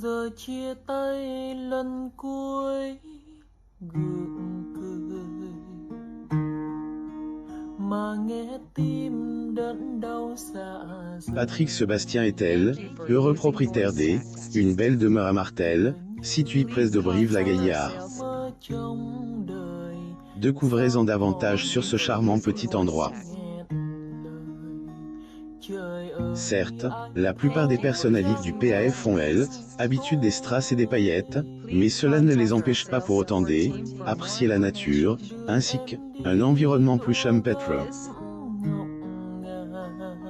Giờ chia tay lần cuối gượng cười mà nghe tim đớn đau dạ dày. Patrick Sébastien est-elle, heureux propriétaire une belle demeure à Martel, située près de Brive-la-Gaillarde. Découvrez-en davantage sur ce charmant petit endroit. Certes, la plupart des personnalités du PAF ont, elles, habitude des strass et des paillettes, mais cela ne les empêche pas pour autant d'apprécier la nature, ainsi qu'un environnement plus champêtre.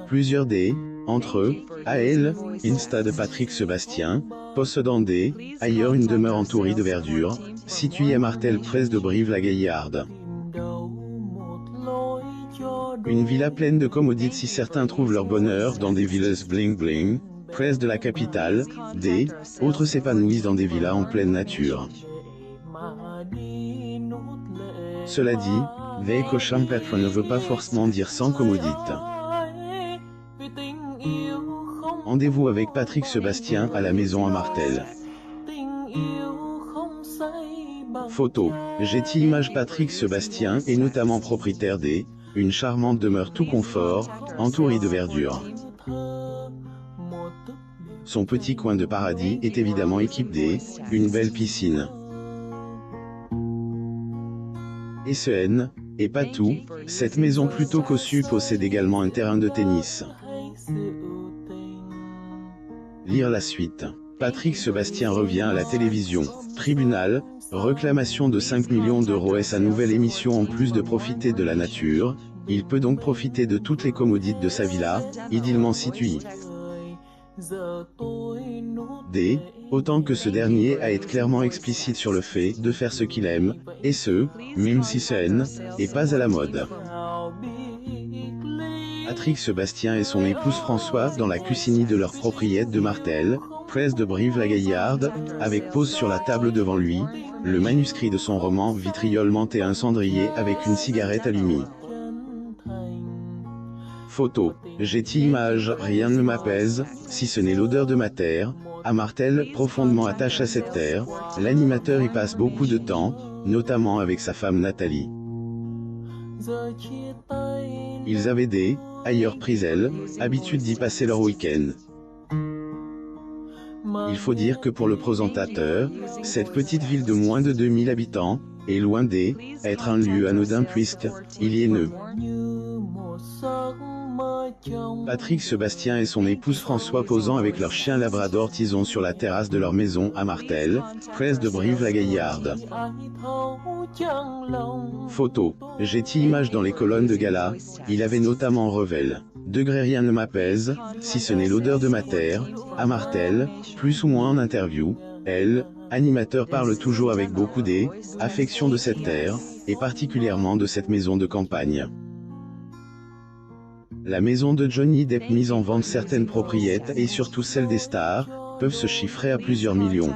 Plusieurs entre eux, à elle, Insta de Patrick Sébastien, possédant ailleurs une demeure entourée de verdure, située à Martel près de Brive-la-Gaillarde. Une villa pleine de commodités si certains trouvent leur bonheur dans des villas bling-bling, près de la capitale, autres s'épanouissent dans des villas en pleine nature. Cela dit, Veiko champêtre ne veut pas forcément dire sans commodité. Rendez-vous avec Patrick Sébastien à la maison à Martel. Photo. Getty Images. Patrick Sébastien est notamment propriétaire une charmante demeure tout confort, entourée de verdure. Son petit coin de paradis est évidemment équipé d'une belle piscine. Et ce n'est pas tout, cette maison plutôt cossue possède également un terrain de tennis. Lire la suite. Patrick Sébastien revient à la télévision. Tribunal, réclamation de 5 millions d'euros. Et sa nouvelle émission en plus de profiter de la nature, il peut donc profiter de toutes les commodités de sa villa, idyllement située. Autant que ce dernier a été clairement explicite sur le fait de faire ce qu'il aime, et ce, même si ce n'est pas à la mode. Patrick Sébastien et son épouse Françoise dans la cuisine de leur propriété de Martel, près de Brive-la-Gaillarde, avec pose sur la table devant lui, le manuscrit de son roman Vitriol monté un cendrier avec une cigarette allumée. Photo. Getty Images. Rien ne m'apaise, si ce n'est l'odeur de ma terre. À Martel, profondément attaché à cette terre, l'animateur y passe beaucoup de temps, notamment avec sa femme Nathalie. Ils avaient ailleurs pris elle, habitude d'y passer leur week-end. Il faut dire que pour le présentateur, cette petite ville de moins de 2000 habitants, est loin d'être un lieu anodin puisqu'il y est né. Patrick Sébastien et son épouse François posant avec leur chien labrador Tison sur la terrasse de leur maison à Martel, près de Brive-la-Gaillarde. Photo. Getty Images. Dans les colonnes de gala, il avait notamment Revel. Rien ne m'apaise, si ce n'est l'odeur de ma terre, à Martel, plus ou moins en interview, elle, animateur parle toujours avec beaucoup d'affection de cette terre, et particulièrement de cette maison de campagne. La maison de Johnny Depp mise en vente. Certaines propriétés, et surtout celles des stars, peuvent se chiffrer à plusieurs millions.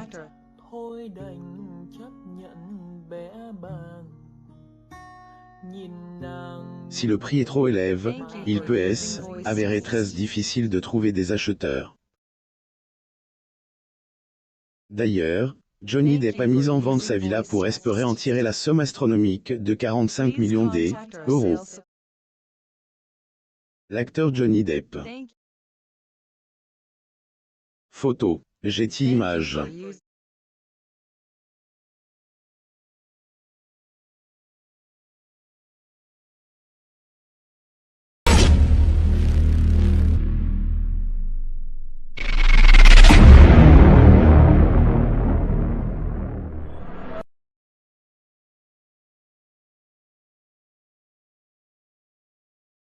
Si le prix est trop élevé, il peut s'avérer très difficile de trouver des acheteurs. D'ailleurs, Johnny Depp a mis en vente sa villa pour espérer en tirer la somme astronomique de 45 millions d'euros. L'acteur Johnny Depp. Photo. Getty Images.